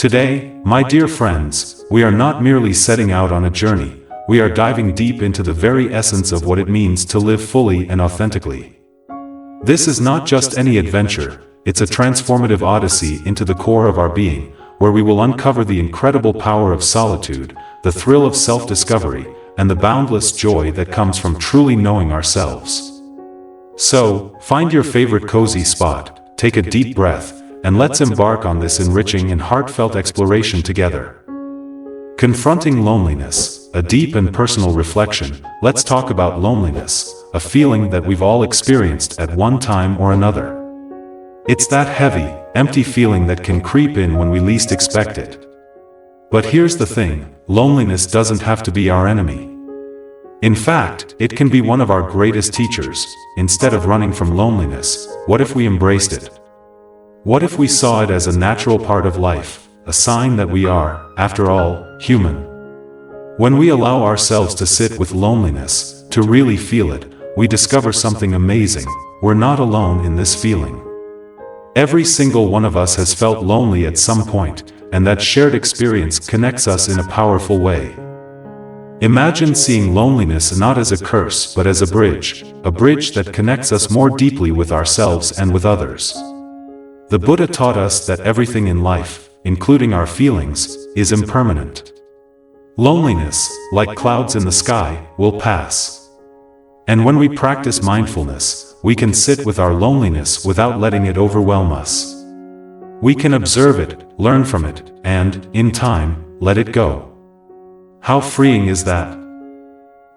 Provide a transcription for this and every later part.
Today, my dear friends, we are not merely setting out on a journey, we are diving deep into the very essence of what it means to live fully and authentically. This is not just any adventure, it's a transformative odyssey into the core of our being, where we will uncover the incredible power of solitude, the thrill of self-discovery, and the boundless joy that comes from truly knowing ourselves. So, find your favorite cozy spot, take a deep breath, and let's embark on this enriching and heartfelt exploration together. Confronting loneliness, a deep and personal reflection. Let's talk about loneliness, a feeling that we've all experienced at one time or another. It's that heavy, empty feeling that can creep in when we least expect it. But here's the thing, loneliness doesn't have to be our enemy. In fact, it can be one of our greatest teachers. Instead of running from loneliness, what if we embraced it? What if we saw it as a natural part of life, a sign that we are, after all, human? When we allow ourselves to sit with loneliness, to really feel it, we discover something amazing. We're not alone in this feeling. Every single one of us has felt lonely at some point, and that shared experience connects us in a powerful way. Imagine seeing loneliness not as a curse but as a bridge that connects us more deeply with ourselves and with others. The Buddha taught us that everything in life, including our feelings, is impermanent. Loneliness, like clouds in the sky, will pass. And when we practice mindfulness, we can sit with our loneliness without letting it overwhelm us. We can observe it, learn from it, and, in time, let it go. How freeing is that?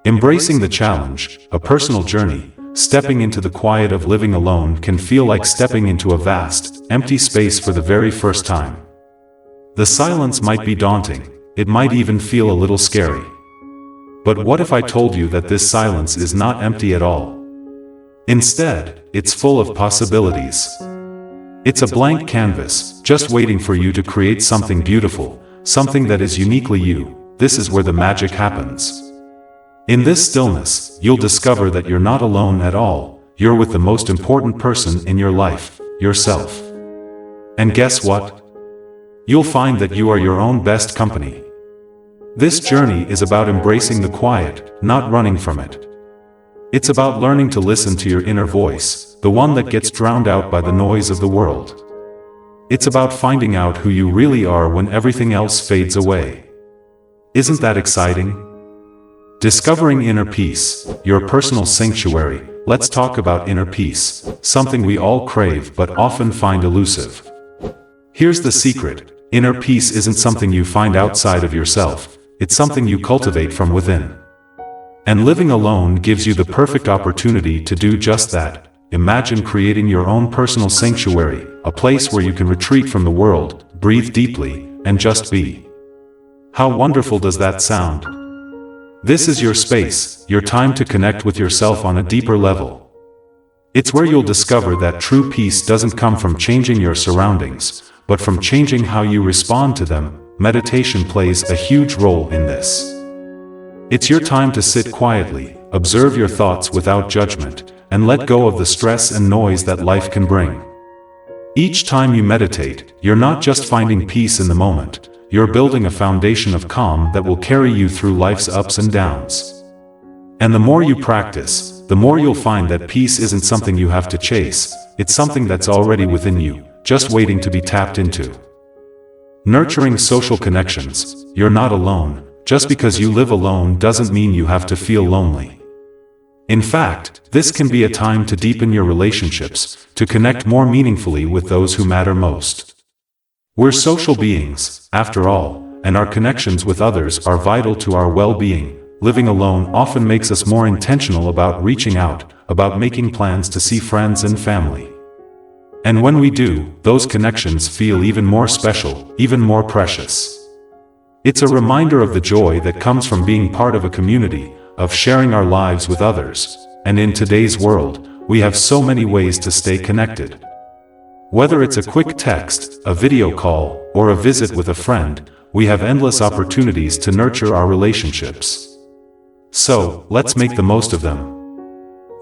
Embracing the challenge, a personal journey, stepping into the quiet of living alone can feel like stepping into a vast, empty space for the very first time. The silence might be daunting, it might even feel a little scary. But what if I told you that this silence is not empty at all? Instead, it's full of possibilities. It's a blank canvas, just waiting for you to create something beautiful, something that is uniquely you. This is where the magic happens. In this stillness, you'll discover that you're not alone at all, you're with the most important person in your life, yourself. And guess what? You'll find that you are your own best company. This journey is about embracing the quiet, not running from it. It's about learning to listen to your inner voice, the one that gets drowned out by the noise of the world. It's about finding out who you really are when everything else fades away. Isn't that exciting? Discovering inner peace, your personal sanctuary. Let's talk about inner peace, something we all crave but often find elusive. Here's the secret, inner peace isn't something you find outside of yourself, it's something you cultivate from within. And living alone gives you the perfect opportunity to do just that. Imagine creating your own personal sanctuary, a place where you can retreat from the world, breathe deeply, and just be. How wonderful does that sound? This is your space, your time to connect with yourself on a deeper level. It's where you'll discover that true peace doesn't come from changing your surroundings, but from changing how you respond to them. Meditation plays a huge role in this. It's your time to sit quietly, observe your thoughts without judgment, and let go of the stress and noise that life can bring. Each time you meditate, you're not just finding peace in the moment, you're building a foundation of calm that will carry you through life's ups and downs. And the more you practice, the more you'll find that peace isn't something you have to chase, it's something that's already within you, just waiting to be tapped into. Nurturing social connections, you're not alone. Just because you live alone doesn't mean you have to feel lonely. In fact, this can be a time to deepen your relationships, to connect more meaningfully with those who matter most. We're social beings, after all, and our connections with others are vital to our well-being. Living alone often makes us more intentional about reaching out, about making plans to see friends and family. And when we do, those connections feel even more special, even more precious. It's a reminder of the joy that comes from being part of a community, of sharing our lives with others. And in today's world, we have so many ways to stay connected. Whether it's a quick text, a video call, or a visit with a friend, we have endless opportunities to nurture our relationships. So, let's make the most of them.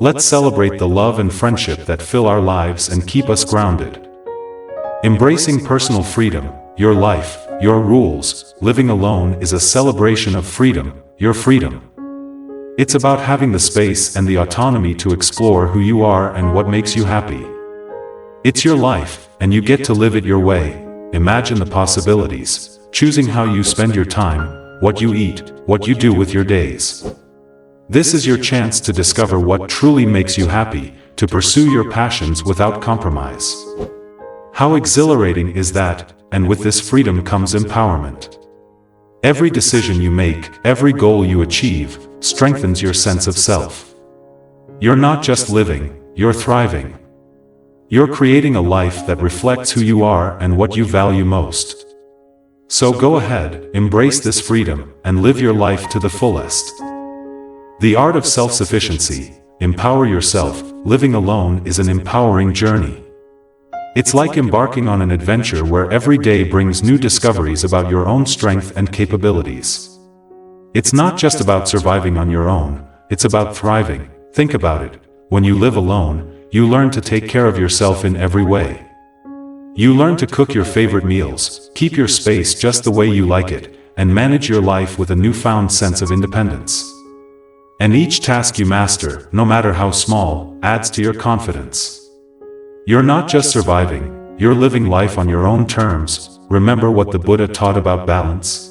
Let's celebrate the love and friendship that fill our lives and keep us grounded. Embracing personal freedom, your life, your rules. Living alone is a celebration of freedom, your freedom. It's about having the space and the autonomy to explore who you are and what makes you happy. It's your life, and you get to live it your way. Imagine the possibilities, choosing how you spend your time, what you eat, what you do with your days. This is your chance to discover what truly makes you happy, to pursue your passions without compromise. How exhilarating is that, and with this freedom comes empowerment. Every decision you make, every goal you achieve, strengthens your sense of self. You're not just living, you're thriving. You're creating a life that reflects who you are and what you value most. So go ahead, embrace this freedom, and live your life to the fullest. The art of self-sufficiency, empower yourself. Living alone is an empowering journey. It's like embarking on an adventure where every day brings new discoveries about your own strength and capabilities. It's not just about surviving on your own, it's about thriving. Think about it. When you live alone, you learn to take care of yourself in every way. You learn to cook your favorite meals, keep your space just the way you like it, and manage your life with a newfound sense of independence. And each task you master, no matter how small, adds to your confidence. You're not just surviving, you're living life on your own terms. Remember what the Buddha taught about balance?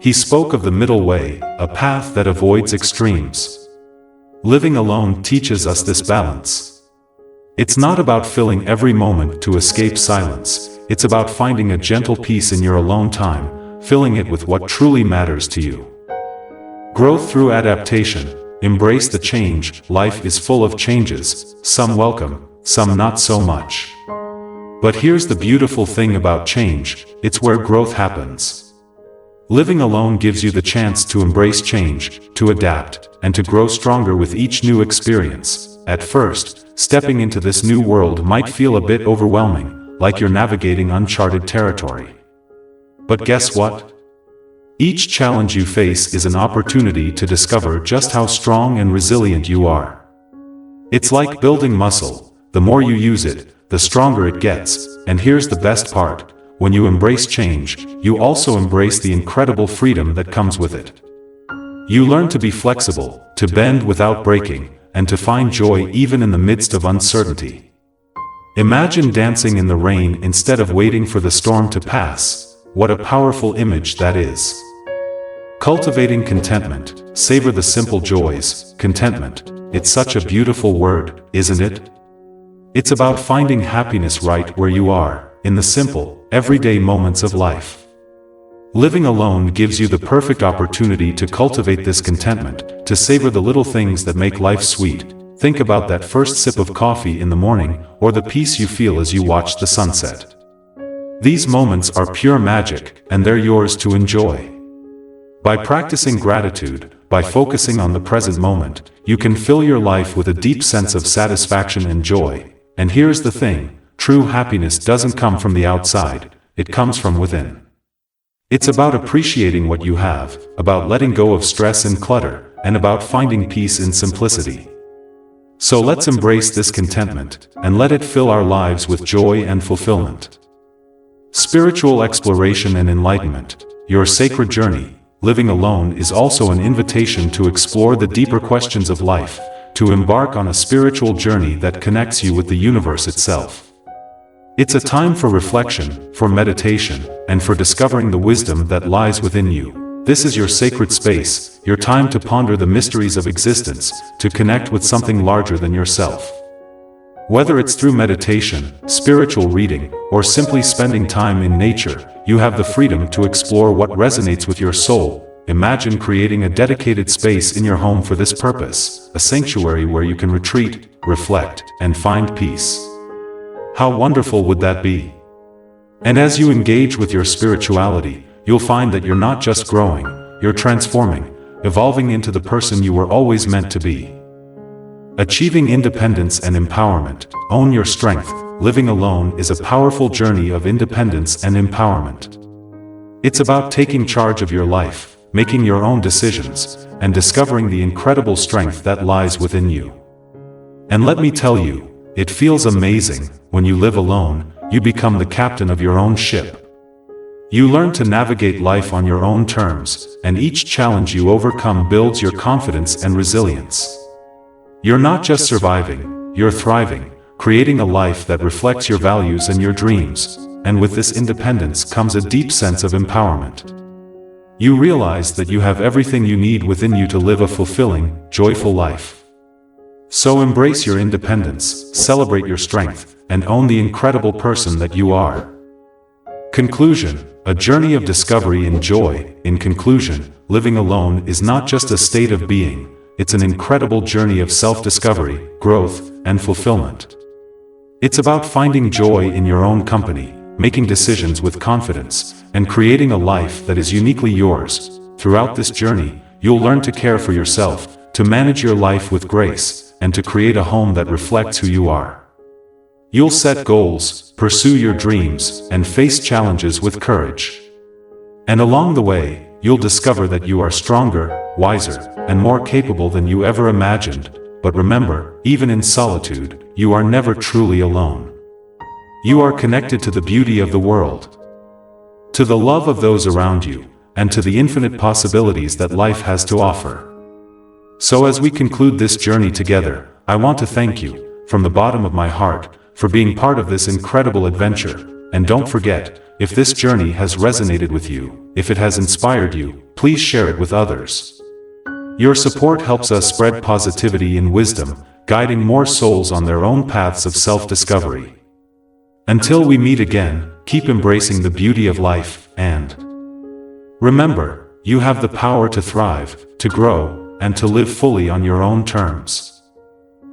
He spoke of the middle way, a path that avoids extremes. Living alone teaches us this balance. It's not about filling every moment to escape silence, it's about finding a gentle peace in your alone time, filling it with what truly matters to you. Growth through adaptation. Embrace the change. Life is full of changes, some welcome, some not so much. But here's the beautiful thing about change, it's where growth happens. Living alone gives you the chance to embrace change, to adapt, and to grow stronger with each new experience. At first, stepping into this new world might feel a bit overwhelming, like you're navigating uncharted territory. But guess what? Each challenge you face is an opportunity to discover just how strong and resilient you are. It's like building muscle. The more you use it, the stronger it gets. And here's the best part. When you embrace change, you also embrace the incredible freedom that comes with it. You learn to be flexible, to bend without breaking, and to find joy even in the midst of uncertainty. Imagine dancing in the rain instead of waiting for the storm to pass. What a powerful image that is. Cultivating contentment. Savor the simple joys. Contentment. It's such a beautiful word, isn't it? It's about finding happiness right where you are, in the simple, everyday moments of life. Living alone gives you the perfect opportunity to cultivate this contentment, to savor the little things that make life sweet. Think about that first sip of coffee in the morning, or the peace you feel as you watch the sunset. These moments are pure magic, and they're yours to enjoy. By practicing gratitude, by focusing on the present moment, you can fill your life with a deep sense of satisfaction and joy. And here's the thing, true happiness doesn't come from the outside, it comes from within. It's about appreciating what you have, about letting go of stress and clutter, and about finding peace in simplicity. So let's embrace this contentment, and let it fill our lives with joy and fulfillment. Spiritual exploration and enlightenment. Your sacred journey, living alone, is also an invitation to explore the deeper questions of life, to embark on a spiritual journey that connects you with the universe itself. It's a time for reflection, for meditation, and for discovering the wisdom that lies within you. This is your sacred space, your time to ponder the mysteries of existence, to connect with something larger than yourself. Whether it's through meditation, spiritual reading, or simply spending time in nature, you have the freedom to explore what resonates with your soul. Imagine creating a dedicated space in your home for this purpose, a sanctuary where you can retreat, reflect, and find peace. How wonderful would that be? And as you engage with your spirituality, you'll find that you're not just growing, you're transforming, evolving into the person you were always meant to be. Achieving independence and empowerment. Own your strength. Living alone is a powerful journey of independence and empowerment. It's about taking charge of your life, making your own decisions, and discovering the incredible strength that lies within you. And let me tell you, it feels amazing. When you live alone, you become the captain of your own ship. You learn to navigate life on your own terms, and each challenge you overcome builds your confidence and resilience. You're not just surviving, you're thriving, creating a life that reflects your values and your dreams, and with this independence comes a deep sense of empowerment. You realize that you have everything you need within you to live a fulfilling, joyful life. So embrace your independence, celebrate your strength, and own the incredible person that you are. Conclusion: a journey of discovery and joy. In conclusion, living alone is not just a state of being, it's an incredible journey of self-discovery, growth, and fulfillment. It's about finding joy in your own company, making decisions with confidence, and creating a life that is uniquely yours. Throughout this journey, you'll learn to care for yourself, to manage your life with grace, and to create a home that reflects who you are. You'll set goals, pursue your dreams, and face challenges with courage. And along the way, you'll discover that you are stronger, wiser, and more capable than you ever imagined. But remember, even in solitude, you are never truly alone. You are connected to the beauty of the world, to the love of those around you, and to the infinite possibilities that life has to offer. So as we conclude this journey together, I want to thank you, from the bottom of my heart, for being part of this incredible adventure. And don't forget, if this journey has resonated with you, if it has inspired you, please share it with others. Your support helps us spread positivity and wisdom, guiding more souls on their own paths of self-discovery. Until we meet again, keep embracing the beauty of life, and remember, you have the power to thrive, to grow, and to live fully on your own terms.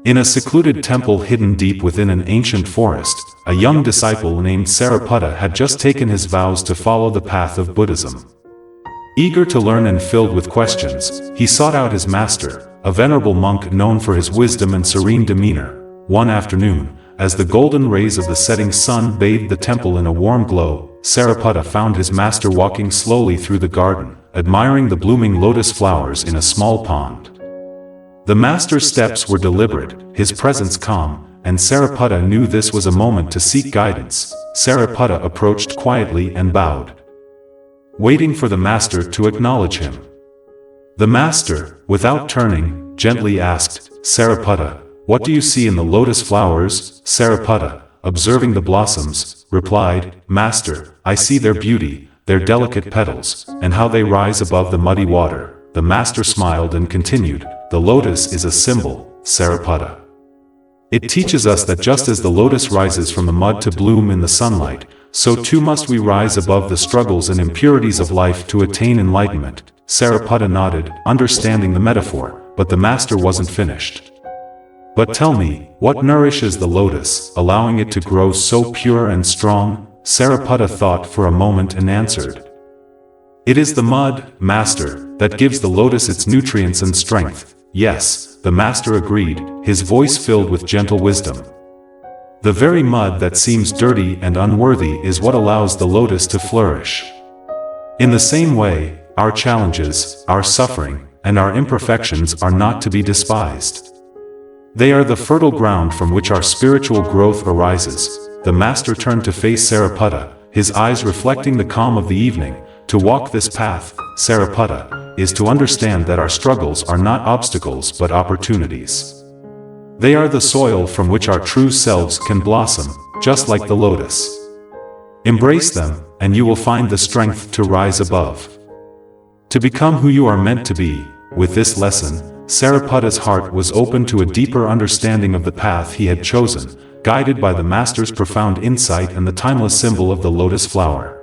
In a secluded temple hidden deep within an ancient forest, a young disciple named Sariputta had just taken his vows to follow the path of Buddhism. Eager to learn and filled with questions, he sought out his master, a venerable monk known for his wisdom and serene demeanor. One afternoon, as the golden rays of the setting sun bathed the temple in a warm glow, Sariputta found his master walking slowly through the garden, admiring the blooming lotus flowers in a small pond. The master's steps were deliberate, his presence calm, and Sariputta knew this was a moment to seek guidance. Sariputta approached quietly and bowed, waiting for the master to acknowledge him. The master, without turning, gently asked, "Sariputta, what do you see in the lotus flowers?" Sariputta, observing the blossoms, replied, "Master, I see their beauty, their delicate petals, and how they rise above the muddy water." The master smiled and continued, "The lotus is a symbol, Sariputta. It teaches us that just as the lotus rises from the mud to bloom in the sunlight, so too must we rise above the struggles and impurities of life to attain enlightenment." Sariputta nodded, understanding the metaphor, but the master wasn't finished. "But tell me, what nourishes the lotus, allowing it to grow so pure and strong?" Sariputta thought for a moment and answered, "It is the mud, master, that gives the lotus its nutrients and strength." "Yes," the master agreed, his voice filled with gentle wisdom. "The very mud that seems dirty and unworthy is what allows the lotus to flourish." In the same way, our challenges, our suffering, and our imperfections are not to be despised. They are the fertile ground from which our spiritual growth arises. The master turned to face Sariputta, his eyes reflecting the calm of the evening. To walk this path, Sariputta, is to understand that our struggles are not obstacles but opportunities. They are the soil from which our true selves can blossom, just like the lotus. Embrace them, and you will find the strength to rise above, to become who you are meant to be. With this lesson, Sariputta's heart was open to a deeper understanding of the path he had chosen, guided by the master's profound insight and the timeless symbol of the lotus flower.